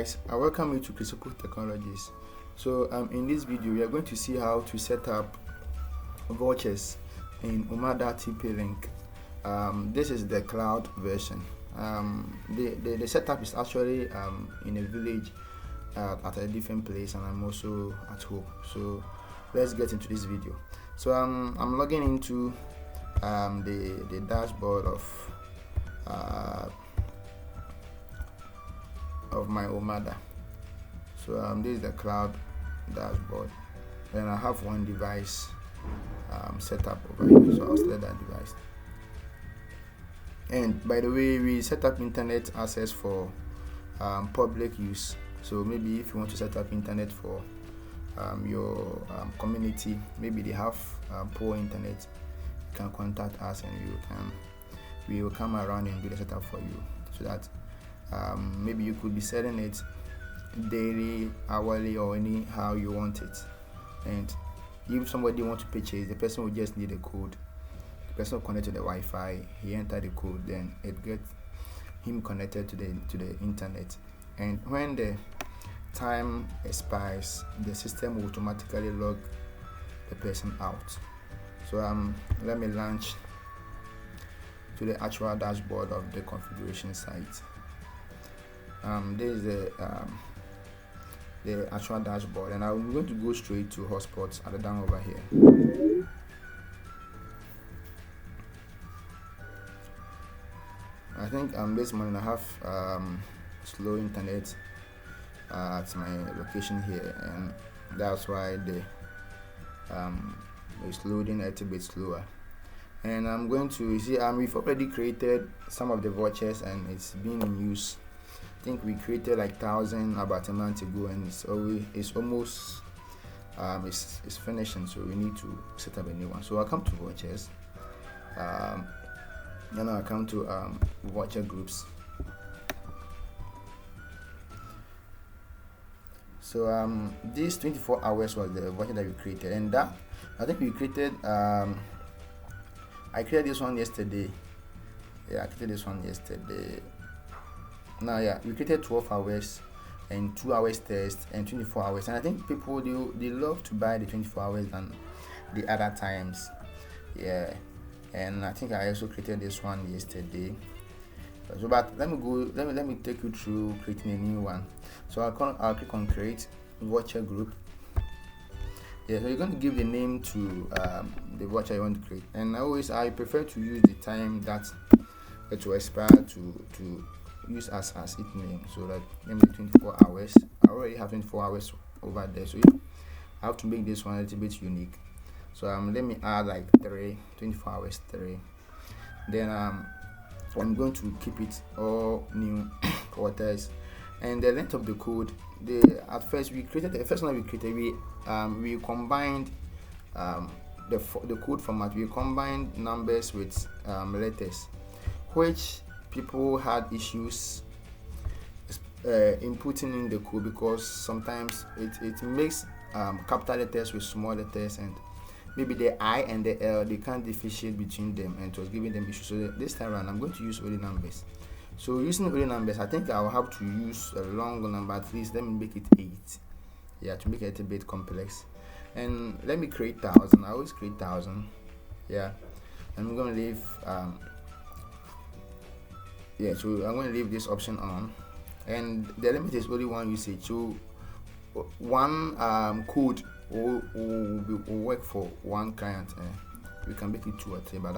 guys, I welcome you to Chrisopo Technologies. So in this video we are going to see how to set up vouchers in Omada TP-Link. This is the cloud version. The setup is actually in a village at a different place, and I'm also at home. So let's get into this video. So I'm logging into the dashboard of my Omada. So this is the cloud dashboard, and I have one device set up over here, so I'll select that device. And by the way, we set up internet access for public use. So maybe if you want to set up internet for your community, maybe they have poor internet, you can contact us and we will come around and do the setup for you, so that maybe you could be selling it daily, hourly, or anyhow you want it. And if somebody wants to purchase, the person will just need a code. The person will connect to the Wi-Fi, he enter the code, then it gets him connected to the internet. And when the time expires, the system will automatically log the person out. So let me launch to the actual dashboard of the configuration site. This is the actual dashboard, and I'm going to go straight to Hotspot at the down over here. I think this morning I have slow internet at my location here, and that's why it's loading a little bit slower. And I'm going to see we've already created some of the vouchers and it's been in use. I think we created like 1,000 about a month ago, and it's almost it's finishing, so we need to set up a new one. So I'll come to vouchers, and I'll come to voucher groups. So this 24 hours was the voucher that we created, and that I think we created I created this one yesterday. Yeah, I created this one yesterday. Now, yeah, we created 12 hours and 2 hours test and 24 hours. And I think people, they love to buy the 24 hours than the other times. Yeah, and I think I also created this one yesterday. So, but let me take you through creating a new one. So I'll click on create voucher group. Yeah, so you're going to give the name to the voucher you want to create, and I prefer to use the time that it will expire to use as its name. So that maybe 24 hours. I already have 24 hours over there, so I have to make this one a little bit unique. So let me add like 24 hours 3. Then I'm going to keep it all new quarters. And the length of the code, at first we created the first one we created, we combined the code format. We combined numbers with letters, which people had issues inputting in the code, because sometimes it makes capital letters with small letters, and maybe the I and the L, they can't differentiate between them, and it was giving them issues. So this time around I'm going to use only numbers. So using only numbers, I think I'll have to use a long number. At least let me make it 8. Yeah, to make it a little bit complex. And let me create 1,000. I always create 1,000. Yeah, and I'm going to leave so I'm going to leave this option on, and the limit is only one usage. So one code will work for one client. We can make it 2 or 3, but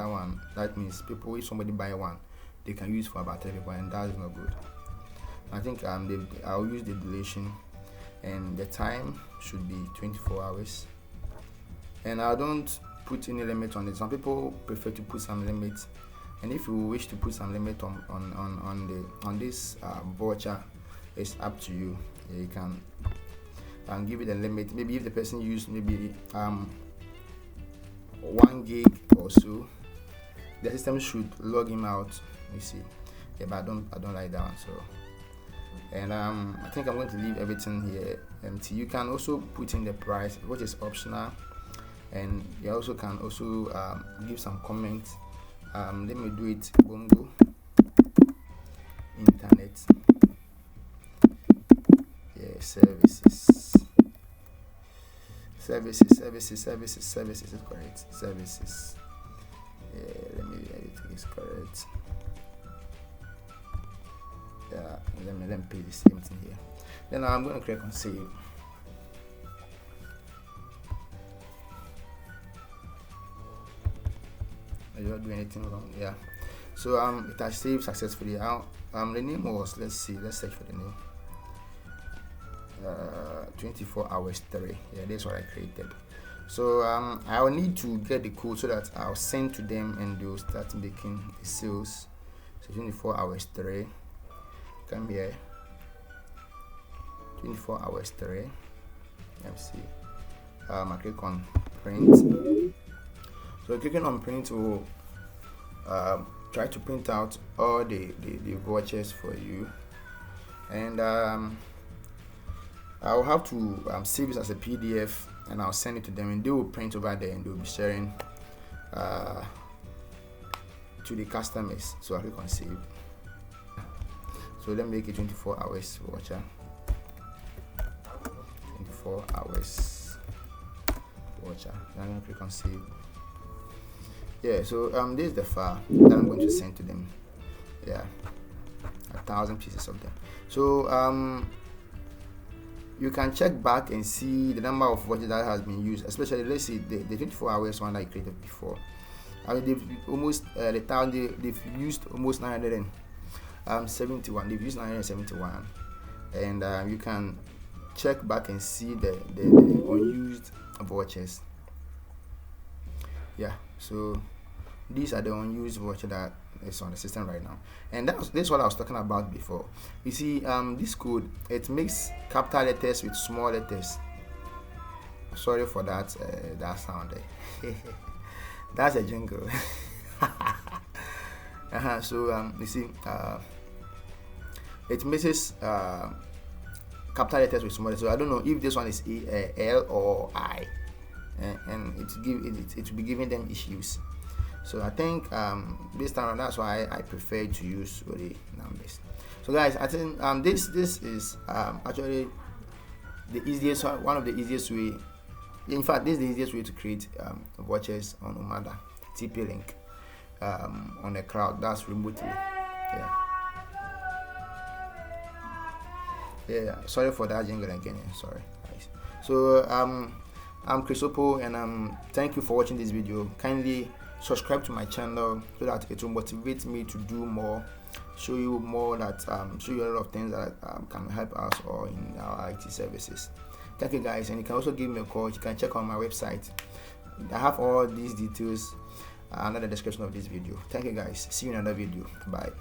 that means people, if somebody buy one, they can use for about 3 people, and that is not good. I think I'll use the duration, and the time should be 24 hours, and I don't put any limit on it. Some people prefer to put some limit, and if you wish to put some limit on this voucher, it's up to you. You can give it a limit. Maybe if the person used maybe 1 gig or so, the system should log him out. You see, yeah, but I don't like that one. So, and I think I'm going to leave everything here empty. You can also put in the price, which is optional, and you also can give some comments. Let me do it Bongo internet. services is correct. Services. Let me everything is correct. Yeah, let me paste the same thing here. Then I'm going to click on save. I don't do anything wrong. Yeah. So it has saved successfully. The name was, let's search for the name. 24 hours 3. Yeah, that's what I created. So I will need to get the code so that I'll send to them and they'll start making the sales. So 24 hours 3. Come here. 24 hours 3. Let's see. I click on print. So clicking on print will try to print out all the vouchers for you, and I'll have to save it as a PDF and I'll send it to them and they will print over there and they'll be sharing to the customers. So I'll click on save. So let me make it 24 hours voucher. 24 hours voucher. I'm going to click on save. Yeah, so this is the file that I'm going to send to them. Yeah, 1,000 pieces of them. So you can check back and see the number of vouchers that has been used, especially let's see the 24 hours one that I created before. I mean, they've almost they've used almost 971. They've used 971, and you can check back and see the unused vouchers. Yeah, so these are the unused voucher that is on the system right now, and this is what I was talking about before. You see, this code, it makes capital letters with small letters. Sorry for that that sound there. That's a jingle. So you see, it mixes capital letters with small letters. So I don't know if this one is L or I, and it will be giving them issues. So I think this time that's why I prefer to use the numbers. So guys, I think this is actually the easiest one of the easiest way. In fact, this is the easiest way to create vouchers on Omada TP-Link on the cloud. That's remotely. Yeah. Sorry for that jingle again. Sorry, guys. So I'm Chrisopo, and thank you for watching this video. Kindly subscribe to my channel so that it will motivate me to do more, show you more, that show you a lot of things that can help us all in our IT services. Thank you guys, and you can also give me a call. You can check on my website. I have all these details under the description of this video. Thank you guys. See you in another video. Bye.